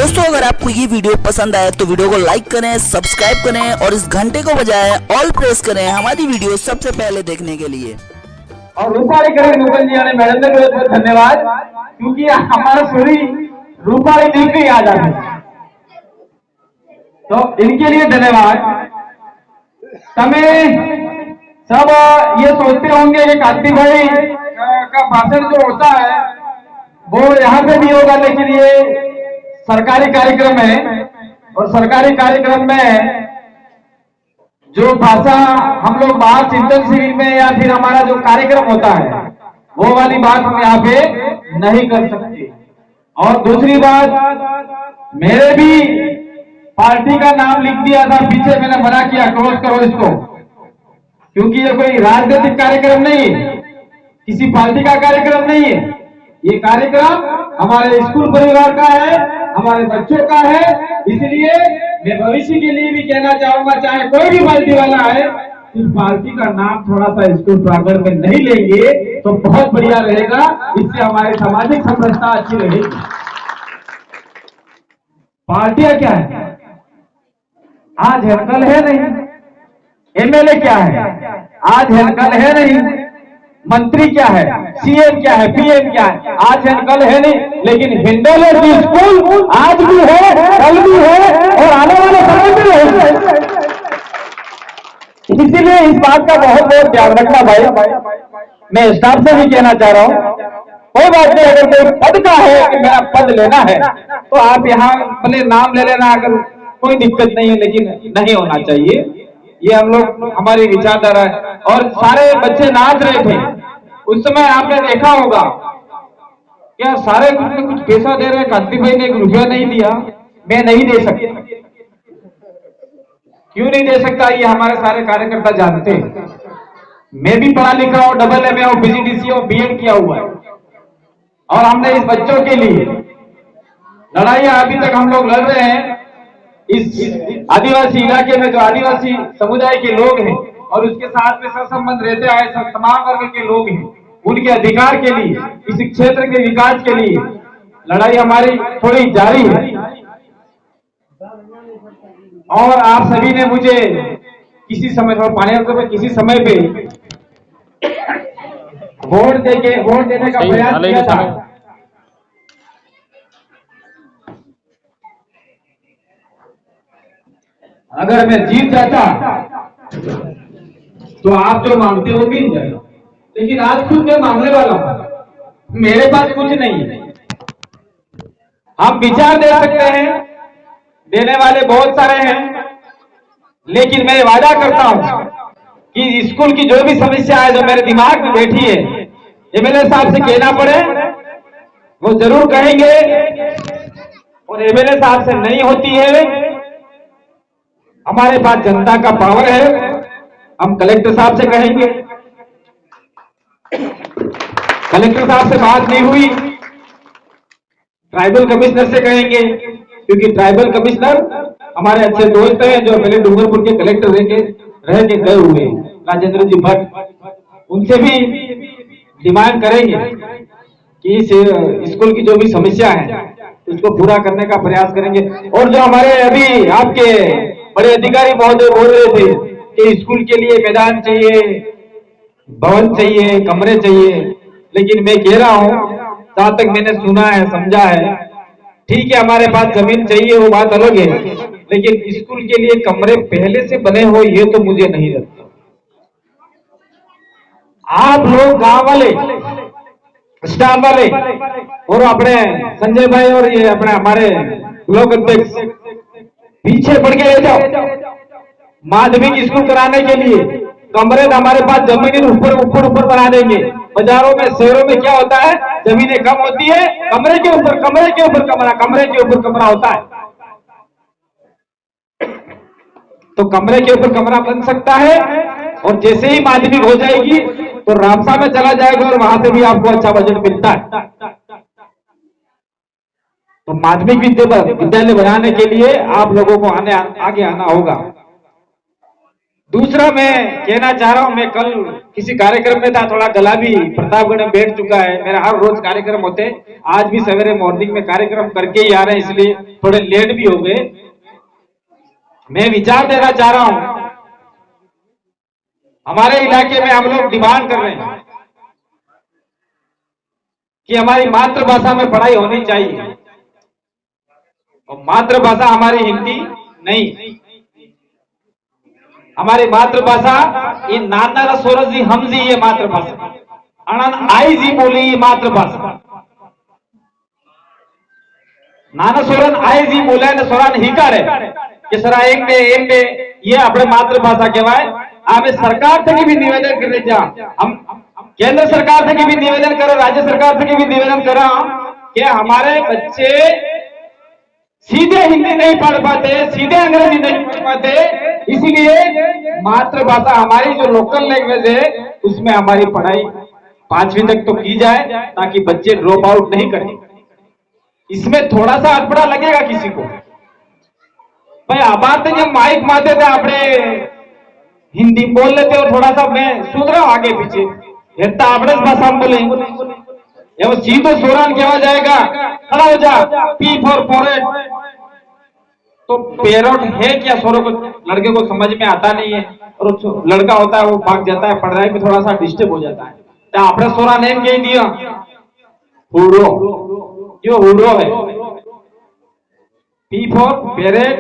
दोस्तों अगर आपको ये वीडियो पसंद आए तो वीडियो को लाइक करें, सब्सक्राइब करें और इस घंटे को बजाएं ऑल प्रेस करें हमारी वीडियो सबसे पहले देखने के लिए। और रूपाली करें रूपन जी आने मैडम ने बहुत बहुत धन्यवाद, क्योंकि हमारा सूरी रूपाली देख के याद आ गई, तो इनके लिए धन्यवाद। तमें सब ये सोचते होंगे कि कार्तिक भाई का भाषण जो होता है वो यहाँ पे भी होगा, लेकिन ये सरकारी कार्यक्रम है और सरकारी कार्यक्रम में जो भाषा हम लोग बाहर चिंतन शिविर में या फिर हमारा जो कार्यक्रम होता है वो वाली बात हम यहाँ पे नहीं कर सकते। और दूसरी बात, मेरे भी पार्टी का नाम लिख दिया था पीछे, मैंने मना किया क्लोज करो इसको, क्योंकि ये कोई राजनीतिक कार्यक्रम नहीं है, किसी पार्टी का कार्यक्रम नहीं है। ये कार्यक्रम हमारे स्कूल परिवार का है, हमारे बच्चों का है। इसलिए मैं भविष्य के लिए भी कहना चाहूंगा, चाहे कोई भी पार्टी वाला है, इस पार्टी का नाम थोड़ा सा स्कूल प्रांगण में नहीं लेंगे तो बहुत बढ़िया रहेगा, इससे हमारी सामाजिक समरसता अच्छी रहेगी। पार्टियां क्या है, आज है कल है नहीं, एमएलए क्या है, आज है कल है नहीं, मंत्री क्या है, सीएम क्या है, पीएम क्या है, आज है कल है नहीं, लेकिन हिंडोले स्कूल आज भी है, कल भी है और आने वाले समय में रहेगा। इसीलिए इस बात का बहुत बहुत ध्यान रखना भाई। मैं स्टाफ से भी कहना चाह रहा हूं, कोई बात नहीं, अगर कोई पद का है कि मेरा पद लेना है तो आप यहाँ अपने नाम ले लेना, अगर कोई दिक्कत नहीं है, लेकिन नहीं होना चाहिए। ये हम लोग हमारी विचारधारा है। और सारे बच्चे नाच रहे थे उस समय, आपने देखा होगा क्या सारे कुछ पैसा दे रहे हैं, कार्तिक भाई ने 1 रुपया नहीं दिया। मैं नहीं दे सकता, क्यों नहीं दे सकता, ये हमारे सारे कार्यकर्ता जानते हैं। मैं भी पढ़ा लिखा हूं, डबल एमए हूं, पीजीडीसी हूं, बीएड किया हुआ है, और हमने इस बच्चों के लिए लड़ाइयां अभी तक हम लोग लड़ रहे हैं। इस आदिवासी इलाके में जो आदिवासी समुदाय के लोग हैं और उसके साथ में सहसंबंध रहते आए सब तमाम वर्ग के लोग हैं, उनके अधिकार के लिए, इस क्षेत्र के विकास के लिए लड़ाई हमारी थोड़ी जारी है। और आप सभी ने मुझे किसी समय और पानी किसी समय पे वोट देने का प्रयास किया था। अगर मैं जीत जाता तो आप जो मांगते हो मिल जाएगा, लेकिन आज खुद मैं मांगने वाला हूं, मेरे पास कुछ नहीं है। हम विचार दे सकते हैं, देने वाले बहुत सारे हैं, लेकिन मैं वादा करता हूं कि स्कूल की जो भी समस्या है जो मेरे दिमाग में बैठी है, एमएलए साहब से कहना पड़े वो जरूर कहेंगे, और एमएलए साहब से नहीं होती है, हमारे पास जनता का पावर है, हम कलेक्टर साहब से कहेंगे। कलेक्टर साहब से बात नहीं हुई, ट्राइबल कमिश्नर से कहेंगे, क्योंकि ट्राइबल कमिश्नर हमारे अच्छे दोस्त हैं जो पहले डूंगरपुर के कलेक्टर रह के गए हुए राजेंद्र जी भट्ट। उनसे भी डिमांड करेंगे कि इस स्कूल की जो भी समस्या है उसको पूरा करने का प्रयास करेंगे। और जो हमारे अभी आपके बड़े अधिकारी महोदय बोल रहे थे कि स्कूल के लिए मैदान चाहिए, भवन चाहिए, कमरे चाहिए, लेकिन मैं कह रहा हूं, जहां तक मैंने सुना है, समझा है, ठीक है हमारे पास जमीन चाहिए वो बात अलग है, लेकिन स्कूल के लिए कमरे पहले से बने हो ये तो मुझे नहीं लगता। आप लोग गांव वाले, स्टाफ वाले और अपने संजय भाई और ये अपने हमारे ब्लॉक अध्यक्ष पीछे बढ़ के ले जाओ। माध्यमिक स्कूल कराने के लिए कमरे हमारे पास जमीन ऊपर बना देंगे। बाजारों में, शहरों में क्या होता है, जमीनें कम होती है, कमरे के ऊपर कमरा होता है, तो कमरे के ऊपर कमरा बन सकता है। और जैसे ही माध्यमिक हो जाएगी तो रामसा में चला जाएगा और वहां से भी आपको अच्छा बजट मिलता है। तो माध्यमिक विद्यालय बनाने के लिए आप लोगों को आगे आना होगा। दूसरा मैं कहना चाह रहा हूं, मैं कल किसी कार्यक्रम में था, थोड़ा गला भी प्रतापगढ़ में बैठ चुका है। मेरा हर रोज कार्यक्रम होते हैं, आज भी सवेरे मॉर्निंग में कार्यक्रम करके ही आ रहे हैं, इसलिए थोड़े लेट भी हो गए। मैं विचार देना चाह रहा हूं, हमारे इलाके में हम लोग डिमांड कर रहे हैं कि हमारी मातृभाषा में पढ़ाई होनी चाहिए, और मातृभाषा हमारी हिंदी नहीं, हमारी मातृभाषा ये नाना सोरजी हमजी ये मातृभाषा अनन आई जी बोली ये मातृभाषा नाना सोरन आई जी बोले ने सोरान हिकारे કે સર આ એક બે ये આપણે मातृभाषा કહેવાય। અમે સરકાર થકી भी निवेदन करे जा, हम केंद्र सरकार थकी भी निवेदन करो, राज्य सरकार थकी भी निवेदन करा कि हमारे बच्चे सीधे हिंदी नहीं पढ़ पाते, सीधे अंग्रेजी नहीं पढ़ पाते, इसीलिए मातृभाषा हमारी जो लोकल लैंग्वेज है उसमें हमारी पढ़ाई 5वीं तक तो की जाए ताकि बच्चे ड्रॉप आउट नहीं करें। इसमें थोड़ा सा अटपटा लगेगा किसी को, भाई आबाद जब माइक मारते थे अपने हिंदी बोल लेते हो, थोड़ा सा मैं सुन रहा हूं आगे पीछे आपने भाषा में बोले वो सीधो सोरान केवा जाएगा, खड़ा हो जा, पी फॉर फॉरेट। तो पेरोट है क्या, सोरो को लड़के को समझ में आता नहीं है, और लड़का होता है वो भाग जाता है, पढ़ाई में थोड़ा सा डिस्टर्ब हो जाता है। तो आपने सोरा नेम कह दिया हुडो, जो हुडो है, पी फॉर पेरेट,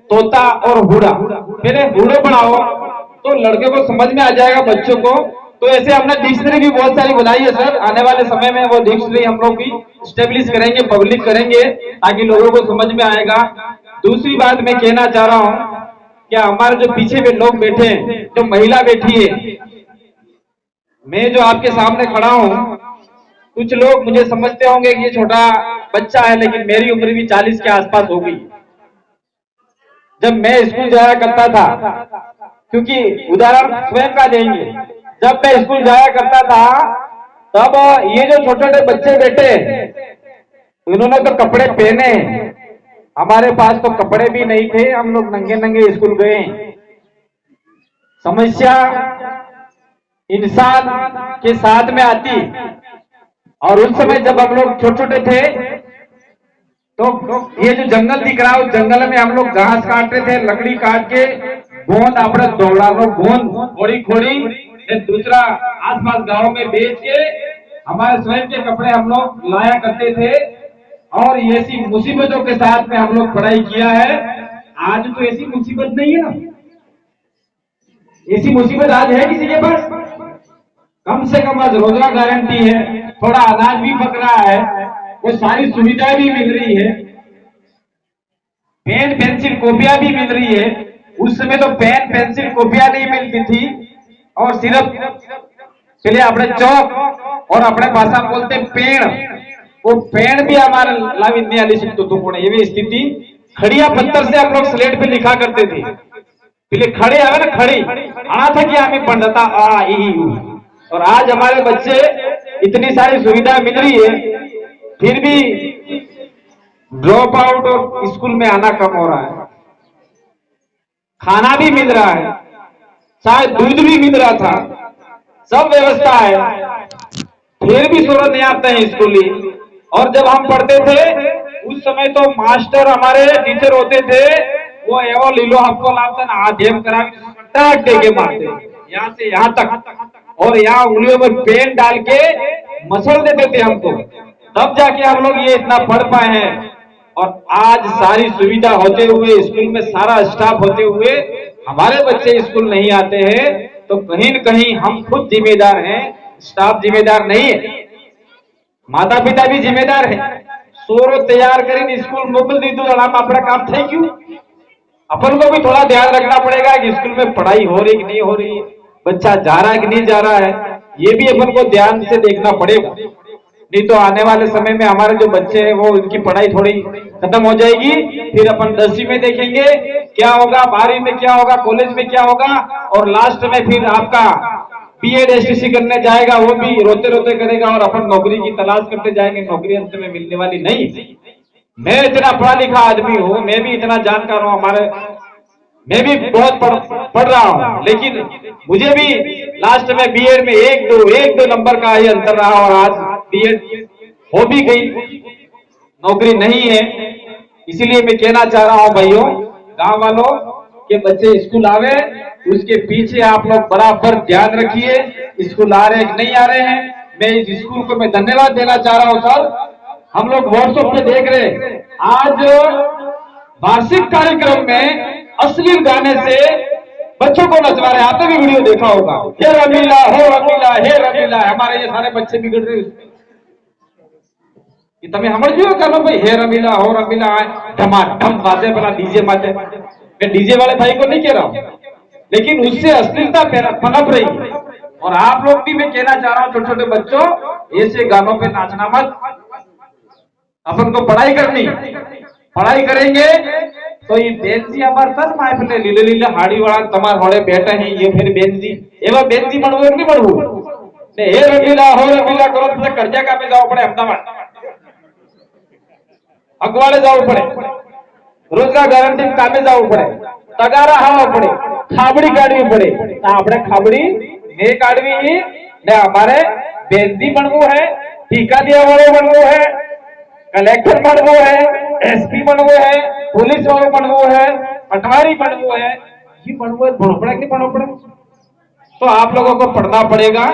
तोता और हुडा, फिर हुडो बनाओ तो लड़के को समझ में आ जाएगा बच्चों को। तो ऐसे हमने डिक्शनरी भी बहुत सारी बनाई है सर, आने वाले समय में वो डिक्शनरी हम लोग भी स्टेब्लिश करेंगे, पब्लिक करेंगे ताकि लोगों को समझ में आएगा। दूसरी बात मैं कहना चाह रहा हूं कि हमारे जो पीछे भी लोग बैठे हैं, जो महिला बैठी है, मैं जो आपके सामने खड़ा हूं, कुछ लोग मुझे समझते होंगे कि ये छोटा बच्चा है, लेकिन मेरी उम्र भी 40 के आसपास हो गई। जब मैं स्कूल जाया करता था, क्योंकि उदाहरण स्वयं का देंगे, जब मैं स्कूल जाया करता था तब ये जो छोटे छोटे बच्चे बैठे इन्होंने तो कपड़े पहने, हमारे पास तो कपड़े भी नहीं थे, हम लोग नंगे नंगे स्कूल गए। समस्या इंसान के साथ में आती, और उस समय जब हम लोग छोटे छोटे थे तो ये जो जंगल दिख रहा है उस जंगल में हम लोग घास काटते थे, लकड़ी काट के गोंद अपने दौड़ा लो, गोंद खोड़ी खोड़ी दूसरा आसपास गांव में बेच के हमारे स्वयं के कपड़े हम लोग लाया करते थे, और ऐसी मुसीबतों के साथ में हम लोग पढ़ाई किया है। आज तो ऐसी मुसीबत नहीं है ना, ऐसी मुसीबत आज है किसी के पास? कम से कम आज रोजगार गारंटी है, थोड़ा अनाज भी पक रहा है, वो सारी सुविधाएं भी मिल रही है, पेन पेंसिल कॉपियां भी मिल रही है। उस समय तो पेन पेंसिल कॉपियां नहीं मिलती थी, और सिर्फ चलिए अपने चौक और अपने भाषा बोलते पेड़, वो पेड़ भी हमारे लाविन्याली सिद्धू ये भी स्थिति खड़िया पत्थर से हम लोग स्लेट पे लिखा करते थे। पहले खड़े आवे ना, खड़ी आना था कि हमें पढ़ था आ ई, और आज हमारे बच्चे इतनी सारी सुविधा मिल रही है फिर भी ड्रॉप आउट और स्कूल में आना कम हो रहा है। खाना भी मिल रहा है, शायद दूध भी मिल रहा था, सब व्यवस्था है, फिर भी सूरत नहीं आते हैं स्कूली। और जब हम पढ़ते थे उस समय तो मास्टर हमारे टीचर होते थे, वो एवो लीलो हमको लाते ना आधेम करा के मारते यहाँ से यहाँ तक, और यहाँ उंगलियों में पेन डाल के मसल देते थे हमको, तब जाके हम लोग ये इतना पढ़ पाए हैं। और आज सारी सुविधा होते हुए, स्कूल में सारा स्टाफ होते हुए हमारे बच्चे स्कूल नहीं आते हैं, तो कहीं न कहीं हम खुद जिम्मेदार हैं, स्टाफ जिम्मेदार नहीं है, माता पिता भी जिम्मेदार है। सोरो तैयार करें स्कूल मोकल दी दो, हम अपना काम थे क्यों? अपन को भी थोड़ा ध्यान रखना पड़ेगा कि स्कूल में पढ़ाई हो रही कि नहीं हो रही, बच्चा जा रहा है कि नहीं जा रहा है, ये भी अपन को ध्यान से देखना पड़ेगा। नहीं तो आने वाले समय में हमारे जो बच्चे हैं वो उनकी पढ़ाई थोड़ी खत्म हो जाएगी, फिर अपन 10वीं में देखेंगे क्या होगा, 12वीं में क्या होगा, कॉलेज में क्या होगा, और लास्ट में फिर आपका बीएड एसटीसी करने जाएगा, वो भी रोते रोते करेगा, और अपन नौकरी की तलाश करते जाएंगे, नौकरी अंत में मिलने वाली नहीं। मैं इतना पढ़ा लिखा आदमी हूँ, मैं भी इतना जानकार हूँ, मैं भी बहुत पढ़ रहा हूँ, लेकिन मुझे भी लास्ट में बीएड में एक दो नंबर का ही अंतर रहा, और आज बीएड हो भी गई, नौकरी नहीं है। इसीलिए मैं कहना चाह रहा हूं भाइयों, गांव वालों के बच्चे स्कूल आवे, उसके पीछे आप लोग बराबर ध्यान रखिए, स्कूल आ रहे हैं कि नहीं आ रहे हैं। मैं इस स्कूल को मैं धन्यवाद देना चाह रहा हूं सर। हम लोग व्हाट्सएप पे देख रहे हैं, आज वार्षिक कार्यक्रम में अश्लील गाने से बच्चों को नचवा रहे हैं। आपने भी वीडियो देखा होगा, हे रमीला हो रमीला हे रमीला, हमारे ये सारे बच्चे बिगड़ रहे हैं। તમે સમજ્યો ચાલો भाई, हे रमीला हो रमीला धमाधम बाजे वाला डीजे माते। मैं डीजे वाले भाई को नहीं कह रहा हूं, लेकिन उससे अश्लीलता पनप रही है। और आप लोग भी मैं कहना चाह रहा हूं, छोटे छोटे बच्चों ऐसे गानों पे नाचना मत। अपन को पढ़ाई करनी, पढ़ाई करेंगे तो ये बेंजी हमारे सर माए फटे लीले लीले हाड़ी वाला तमार होड़े बैठे हैं, ये फिर बेंजी एवं बेंजी बनवो नहीं बनवो ने हे रमीला हो रमीला करो तो कर्जा कापे जाओ पड़े, अहमदाबाद अगवाड़े जाओ पड़े, रोजगार गारंटी कामे जाओ पड़े, तगारा हवा पड़े, खाबड़ी काढ़वी पड़े। આપણે ખાબડી ને કાઢવી ને हमारे बेंजी बनवो है, टीका दिया वालों बनवो है, कलेक्टर बनवो है, एसपी बनवो है, पुलिस वालों बनवो है, पटवारी बनवो है। ये बनवो है, बनना पड़ेगा, नहीं बनना पड़ेगा। तो आप लोगों को पढ़ना पड़ेगा,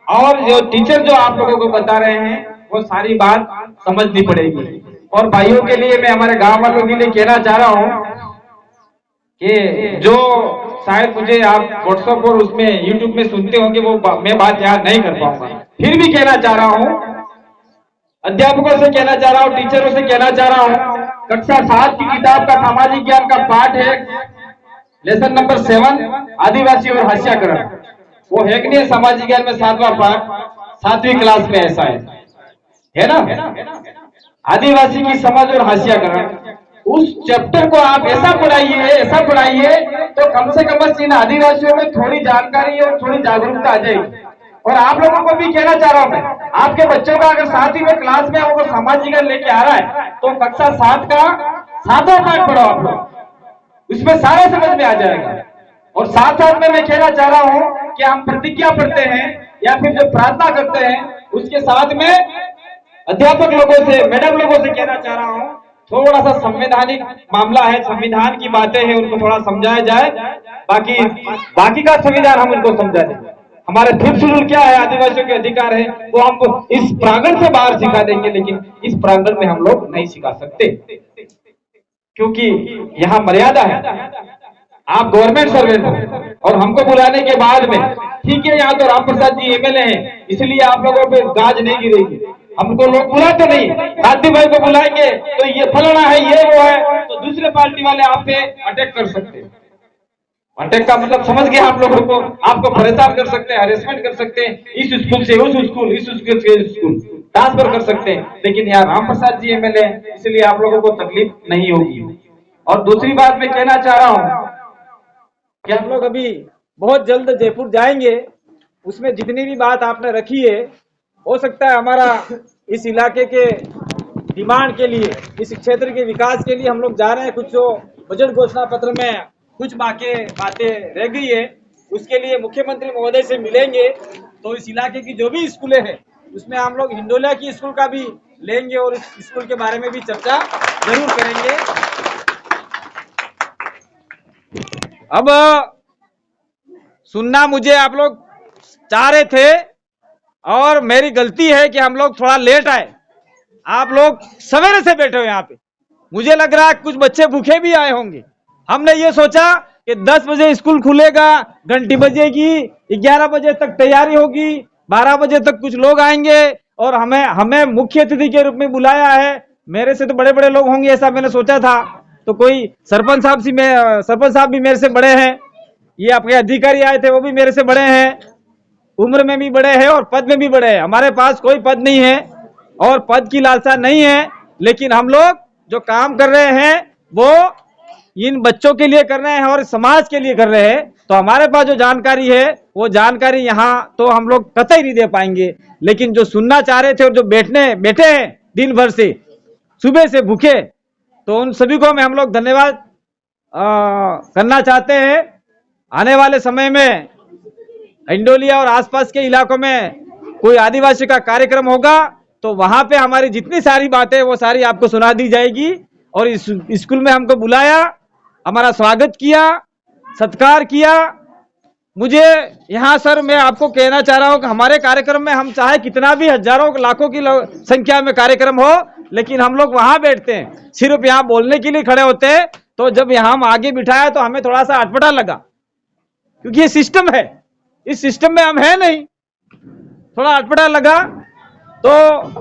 और जो टीचर जो आप लोगों को बता रहे हैं वो सारी बात समझनी पड़ेगी। और भाइयों के लिए मैं हमारे गांव वालों के लिए कहना चाह रहा हूं कि जो शायद मुझे आप व्हाट्सएप और उसमें यूट्यूब में सुनते होंगे, वो मैं बात याद नहीं कर पाऊंगा, फिर भी कहना चाह रहा हूं, अध्यापकों से कहना चाह रहा हूं, टीचरों से कहना चाह रहा हूं, कक्षा 7 की किताब का सामाजिक ज्ञान का पाठ है, लेसन नंबर 7 आदिवासी और हास्याकरण, वो है कि नहीं सामाजिक ज्ञान में 7वां पाठ, 7वीं क्लास में ऐसा है ना, आदिवासी की समझ और हास्याकरण। उस चैप्टर को आप ऐसा पढ़ाइए तो कम से कम इन आदिवासियों में थोड़ी जानकारी और थोड़ी जागरूकता आ जाएगी। और आप लोगों को भी कहना चाह रहा हूं मैं, आपके बच्चों का अगर 7वीं क्लास में वो सामाजिक ज्ञान लेके आ रहा है तो कक्षा 7 का 7वां पाठ पढ़ो आप लोग, उसमें सारा समझ में आ जाएगा। और साथ साथ में मैं कहना चाह रहा हूं कि हम प्रतिज्ञा पढ़ते हैं या फिर जो प्रार्थना करते हैं, उसके साथ में अध्यापक लोगों से, मैडम लोगों से कहना चाह रहा हूं, थोड़ा सा संवैधानिक मामला है, संविधान की बातें हैं, उनको थोड़ा समझाया जाए। बाकी का संविधान हम उनको समझा दें। हमारे 5th शेड्यूल क्या है, आदिवासियों के अधिकार है, वो हमको इस प्रांगण से बाहर सिखा देंगे, लेकिन इस प्रांगण में हम लोग नहीं सिखा सकते, क्योंकि यहाँ मर्यादा है। आप गवर्नमेंट सर्वेंट हो और हमको बुलाने के बाद में, ठीक है यहाँ तो राम प्रसाद जी एमएलए हैं, इसलिए आप लोगों पे गाज नहीं गिरेगी। हमको लोग बुलाते नहीं, गांधी भाई को बुलाएंगे तो ये फलाना है, ये वो है, तो दूसरे पार्टी वाले आप पे अटैक कर सकते हैं। अटैक का मतलब समझ गए आप लोगों को, आपको परेशान कर सकते हैं, हरेसमेंट कर सकते हैं, इस स्कूल से उस स्कूल, इस स्कूल से इस स्कूल ट्रांसफर कर सकते हैं। लेकिन यहाँ राम प्रसाद जी एमएलए, इसलिए आप लोगों को तकलीफ नहीं होगी। और दूसरी बात मैं कहना चाह रहा हूँ कि हम लोग अभी बहुत जल्द जयपुर जाएंगे, उसमें जितनी भी बात आपने रखी है, हो सकता है हमारा इस इलाके के डिमांड के लिए, इस क्षेत्र के विकास के लिए हम लोग जा रहे हैं। कुछ जो बजट घोषणा पत्र में कुछ बातें रह गई है, उसके लिए मुख्यमंत्री महोदय से मिलेंगे। तो इस इलाके की जो भी स्कूलें हैं, उसमें हम लोग हिंडोलिया की स्कूल का भी लेंगे और इस स्कूल के बारे में भी चर्चा जरूर करेंगे। अब सुनना मुझे आप लोग चाह रहे थे और मेरी गलती है कि हम लोग थोड़ा लेट आए। आप लोग सवेरे से बैठे हो यहाँ पे, मुझे लग रहा है कुछ बच्चे भूखे भी आए होंगे। हमने ये सोचा कि 10 बजे स्कूल खुलेगा, घंटी बजेगी, 11 बजे तक तैयारी होगी, 12 बजे तक कुछ लोग आएंगे और हमें मुख्य अतिथि के रूप में बुलाया है। मेरे से तो बड़े बड़े लोग होंगे ऐसा मैंने सोचा था। तो कोई सरपंच साहब भी मेरे से बड़े हैं, ये आपके अधिकारी आए थे वो भी मेरे से बड़े हैं, उम्र में भी बड़े हैं और पद में भी बड़े हैं। हमारे पास कोई पद नहीं है और पद की लालसा नहीं है, लेकिन हम लोग जो काम कर रहे हैं वो इन बच्चों के लिए कर रहे हैं और समाज के लिए कर रहे हैं। तो हमारे पास जो जानकारी है वो जानकारी यहाँ तो हम लोग कतई नहीं दे पाएंगे, लेकिन जो सुनना चाह रहे थे और जो बैठे हैं दिन भर से, सुबह से भूखे, तो उन सभी को हम लोग धन्यवाद करना चाहते हैं। आने वाले समय में हिंडोलिया और आसपास के इलाकों में कोई आदिवासी का कार्यक्रम होगा तो वहां पे हमारी जितनी सारी बातें वो सारी आपको सुना दी जाएगी और इस स्कूल में हमको बुलाया, हमारा स्वागत किया, सत्कार किया। मुझे यहाँ सर मैं आपको कहना चाह रहा हूँ कि हमारे कार्यक्रम में हम चाहे कितना भी हजारों लाखों की संख्या में कार्यक्रम हो, लेकिन हम लोग वहां बैठते हैं, सिर्फ यहाँ बोलने के लिए खड़े होते हैं। तो जब यहाँ हम आगे बिठाया तो हमें थोड़ा सा अटपटा लगा, क्योंकि ये सिस्टम है, इस सिस्टम में हम है नहीं, थोड़ा अटपटा लगा। तो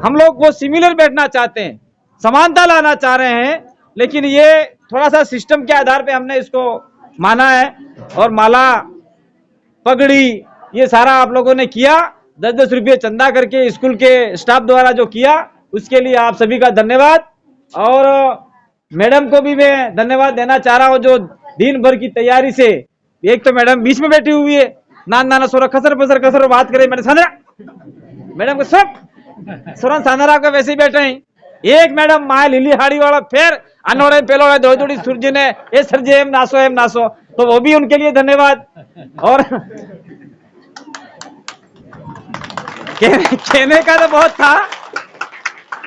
हम लोग वो सिमिलर बैठना चाहते हैं, समानता लाना चाह रहे हैं, लेकिन ये थोड़ा सा सिस्टम के आधार पे हमने इसको माना है। और माला, पगड़ी, ये सारा आप लोगों ने किया, 10-10 रुपये चंदा करके स्कूल के स्टाफ द्वारा जो किया, उसके लिए आप सभी का धन्यवाद। और मैडम को भी मैं धन्यवाद देना चाह रहा हूँ, जो दिन भर की तैयारी से, एक तो मैडम बीच में बैठी हुई है, नाना सोरा खसर खसर बात करे, मैडम को सब सुरन सानरा का वैसे ही बैठे हैं। एक मैडम माय लिली हाड़ी वाला फिर अनोड़े पेलोड़े दो जोड़ी सूर्य ने ये सरजे एम नासो, तो वो भी उनके लिए धन्यवाद। और कहने का तो बहुत था,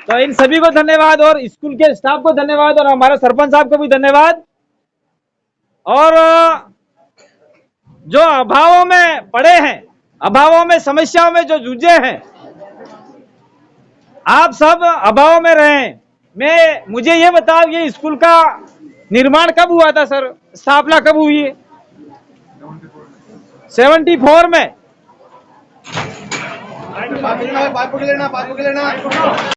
तो इन सभी को धन्यवाद, और स्कूल के स्टाफ को धन्यवाद, और हमारे सरपंच साहब को भी धन्यवाद। और जो अभावों में पड़े हैं, अभावों में, समस्याओं में जो जूझे हैं, आप सब अभाव में रहे। मुझे ये बताओ, ये स्कूल का निर्माण कब हुआ था सर? स्थापना कब हुई है? 74 में।